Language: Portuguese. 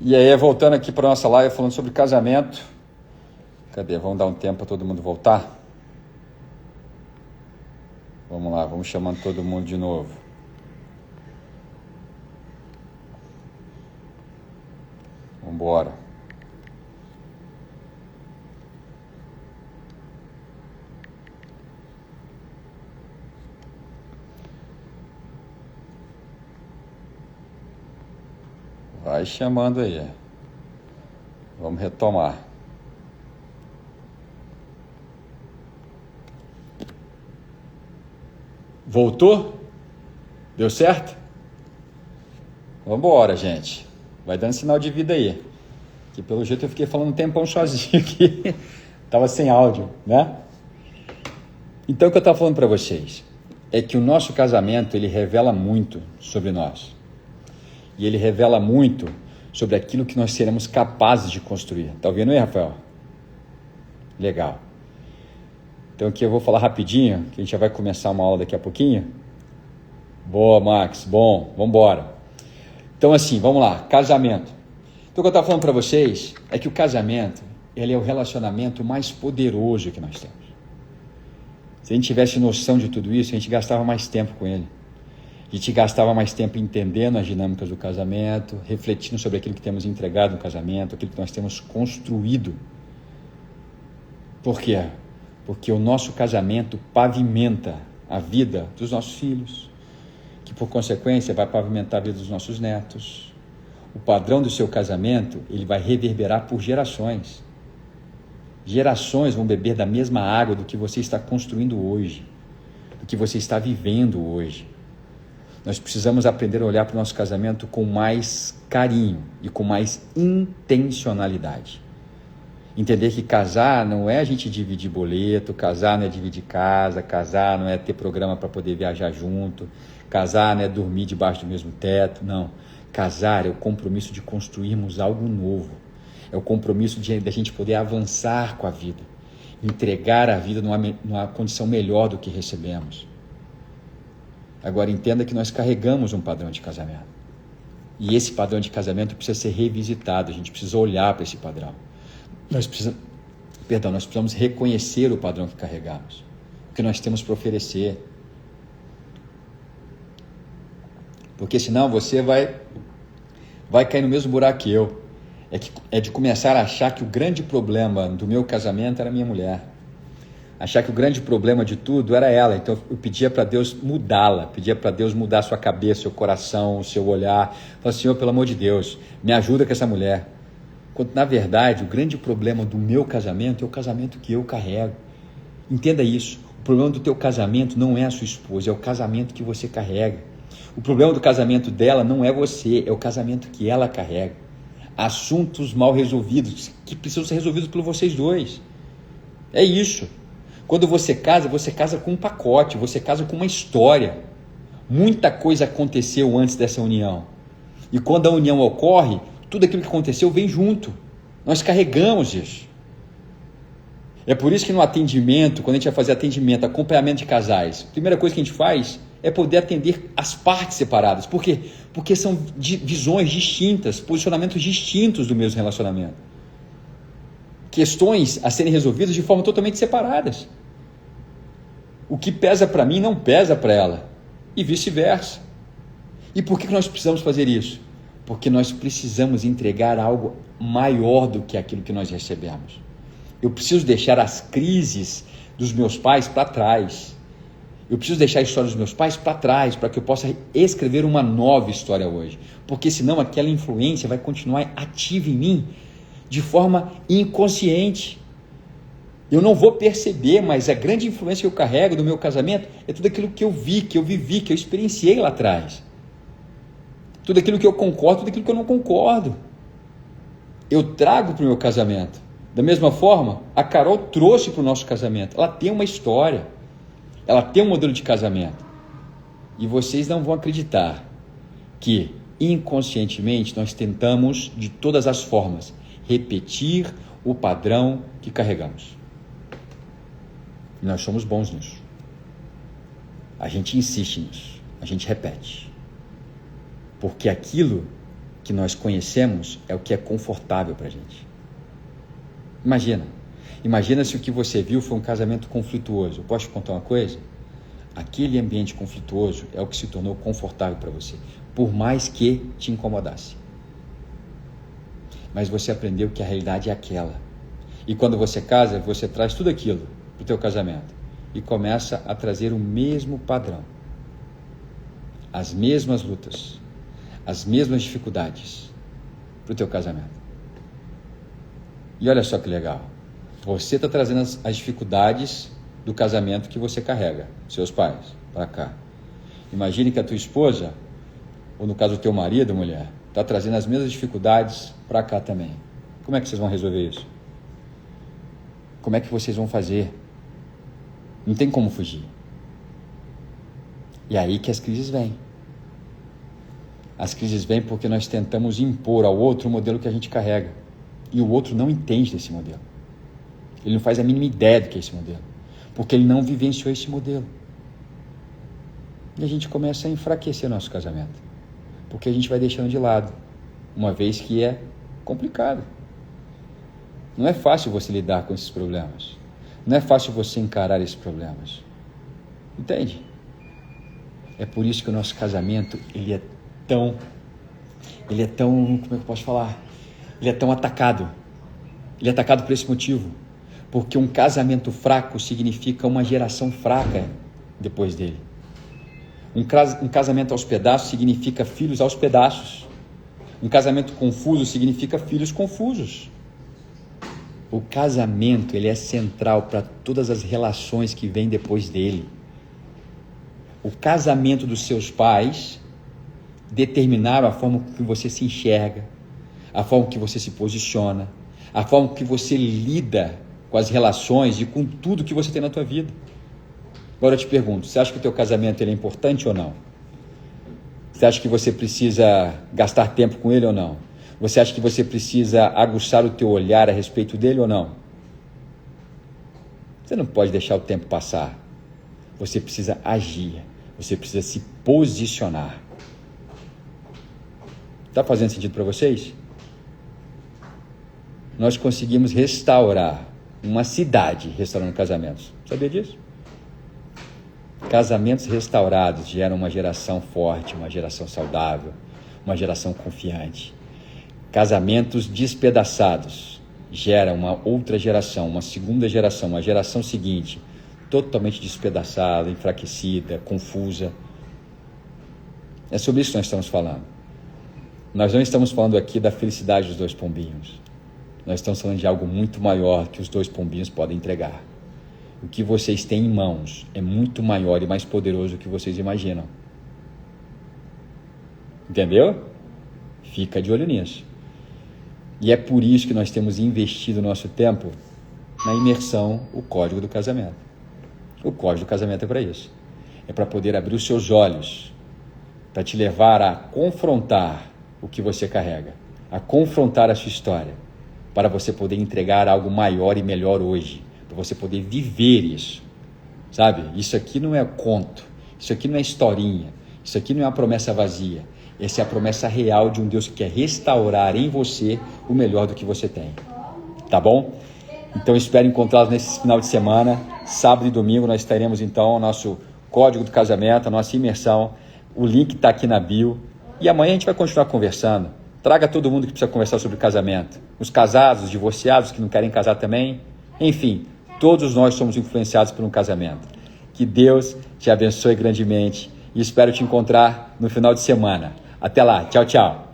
E aí, voltando aqui para nossa live, falando sobre casamento. Cadê? Vamos dar um tempo para todo mundo voltar? Vamos lá, vamos chamando todo mundo de novo. Vamos embora. Vai chamando aí. Vamos retomar. Voltou? Deu certo? Vamos embora, gente. Vai dando sinal de vida aí. Que pelo jeito eu fiquei falando um tempão sozinho aqui. Tava sem áudio, né? Então o que eu estava falando para vocês é que o nosso casamento, ele revela muito sobre nós. E ele revela muito sobre aquilo que nós seremos capazes de construir. Tá ouvindo aí, Rafael? Legal. Então aqui eu vou falar rapidinho, que a gente já vai começar uma aula daqui a pouquinho. Boa, Max. Bom, vamos embora. Então assim, vamos lá. Casamento. Então o que eu estava falando para vocês é que o casamento, ele é o relacionamento mais poderoso que nós temos. Se a gente tivesse noção de tudo isso, a gente gastava mais tempo com ele. A gente gastava mais tempo entendendo as dinâmicas do casamento, refletindo sobre aquilo que temos entregado no casamento, aquilo que nós temos construído. Por quê? Porque o nosso casamento pavimenta a vida dos nossos filhos, que por consequência vai pavimentar a vida dos nossos netos. O padrão do seu casamento, ele vai reverberar por gerações. Gerações vão beber da mesma água do que você está construindo hoje, do que você está vivendo hoje. Nós precisamos aprender a olhar para o nosso casamento com mais carinho e com mais intencionalidade. Entender que casar não é a gente dividir boleto, casar não é dividir casa, casar não é ter programa para poder viajar junto, casar não é dormir debaixo do mesmo teto, não. Casar é o compromisso de construirmos algo novo, é o compromisso de a gente poder avançar com a vida, entregar a vida numa condição melhor do que recebemos. Agora entenda que nós carregamos um padrão de casamento. E esse padrão de casamento precisa ser revisitado, a gente precisa olhar para esse padrão. Nós precisamos reconhecer o padrão que carregamos, o que nós temos para oferecer. Porque senão você vai cair no mesmo buraco que eu. É de começar a achar que o grande problema do meu casamento era a minha mulher. Achar que o grande problema de tudo era ela. Então eu pedia para Deus mudá-la, pedia para Deus mudar a sua cabeça, seu coração, o seu olhar. Falei, Senhor, pelo amor de Deus, me ajuda com essa mulher. Quando na verdade o grande problema do meu casamento é o casamento que eu carrego. Entenda isso. O problema do teu casamento não é a sua esposa, é o casamento que você carrega. O problema do casamento dela não é você, é o casamento que ela carrega. Assuntos mal resolvidos que precisam ser resolvidos por vocês dois. É isso. Quando você casa com um pacote, você casa com uma história. Muita coisa aconteceu antes dessa união. E quando a união ocorre, tudo aquilo que aconteceu vem junto. Nós carregamos isso. É por isso que no atendimento, quando a gente vai fazer atendimento, acompanhamento de casais, a primeira coisa que a gente faz é poder atender as partes separadas. Por quê? Porque são visões distintas, posicionamentos distintos do mesmo relacionamento. Questões a serem resolvidas de forma totalmente separadas. O que pesa para mim não pesa para ela. E vice-versa. E por que nós precisamos fazer isso? Porque nós precisamos entregar algo maior do que aquilo que nós recebemos. Eu preciso deixar as crises dos meus pais para trás. Eu preciso deixar a história dos meus pais para trás, para que eu possa escrever uma nova história hoje. Porque senão aquela influência vai continuar ativa em mim de forma inconsciente. Eu não vou perceber, mas a grande influência que eu carrego do meu casamento é tudo aquilo que eu vi, que eu vivi, que eu experienciei lá atrás. Tudo aquilo que eu concordo, tudo aquilo que eu não concordo. Eu trago para o meu casamento. Da mesma forma, a Carol trouxe para o nosso casamento. Ela tem uma história. Ela tem um modelo de casamento. E vocês não vão acreditar que, inconscientemente, nós tentamos, de todas as formas, repetir o padrão que carregamos. E nós somos bons nisso. A gente insiste nisso. A gente repete. Porque aquilo que nós conhecemos é o que é confortável para a gente. Imagina se o que você viu foi um casamento conflituoso. Eu posso te contar uma coisa? Aquele ambiente conflituoso é o que se tornou confortável para você, por mais que te incomodasse. Mas você aprendeu que a realidade é aquela. E quando você casa, você traz tudo aquilo para o teu casamento e começa a trazer o mesmo padrão, as mesmas lutas, as mesmas dificuldades para o teu casamento. E olha só que legal, você está trazendo as dificuldades do casamento que você carrega, seus pais, para cá. Imagine que a tua esposa, ou no caso o teu marido, mulher, está trazendo as mesmas dificuldades para cá também. Como é que vocês vão resolver isso? Como é que vocês vão fazer? Não tem como fugir. E é aí que as crises vêm. As crises vêm porque nós tentamos impor ao outro o modelo que a gente carrega. E o outro não entende desse modelo. Ele não faz a mínima ideia do que é esse modelo. Porque ele não vivenciou esse modelo. E a gente começa a enfraquecer nosso casamento. Porque a gente vai deixando de lado. Uma vez que é complicado. Não é fácil você lidar com esses problemas. Não é fácil você encarar esses problemas. Entende? É por isso que o nosso casamento, ele é tão, como é que eu posso falar? Ele é tão atacado. Ele é atacado por esse motivo. Porque um casamento fraco significa uma geração fraca depois dele. Um casamento aos pedaços significa filhos aos pedaços. Um casamento confuso significa filhos confusos. O casamento, ele é central para todas as relações que vêm depois dele. O casamento dos seus pais determinaram a forma com que você se enxerga, a forma com que você se posiciona, a forma com que você lida com as relações e com tudo que você tem na tua vida. Agora eu te pergunto, você acha que o teu casamento ele é importante ou não? Você acha que você precisa gastar tempo com ele ou não? Você acha que você precisa aguçar o teu olhar a respeito dele ou não? Você não pode deixar o tempo passar. Você precisa agir. Você precisa se posicionar. Está fazendo sentido para vocês? Nós conseguimos restaurar uma cidade restaurando casamentos. Sabia disso? Casamentos restaurados geram uma geração forte, uma geração saudável, uma geração confiante. Casamentos despedaçados geram uma outra geração, uma segunda geração, uma geração seguinte, totalmente despedaçada, enfraquecida, confusa. É sobre isso que nós estamos falando. Nós não estamos falando aqui da felicidade dos 2 pombinhos. Nós estamos falando de algo muito maior que os 2 pombinhos podem entregar. O que vocês têm em mãos é muito maior e mais poderoso do que vocês imaginam. Entendeu? Fica de olho nisso. E é por isso que nós temos investido nosso tempo na imersão, o Código do Casamento. O Código do Casamento é para isso. É para poder abrir os seus olhos, para te levar a confrontar o que você carrega, a confrontar a sua história, para você poder entregar algo maior e melhor hoje, para você poder viver isso. Sabe? Isso aqui não é conto, isso aqui não é historinha, isso aqui não é uma promessa vazia. Essa é a promessa real de um Deus que quer restaurar em você o melhor do que você tem. Tá bom? Então espero encontrá-los nesse final de semana. Sábado e domingo nós teremos então o nosso Código do Casamento, a nossa imersão. O link está aqui na bio. E amanhã a gente vai continuar conversando. Traga todo mundo que precisa conversar sobre casamento. Os casados, os divorciados que não querem casar também. Enfim, todos nós somos influenciados por um casamento. Que Deus te abençoe grandemente e espero te encontrar no final de semana. Até lá, tchau, tchau.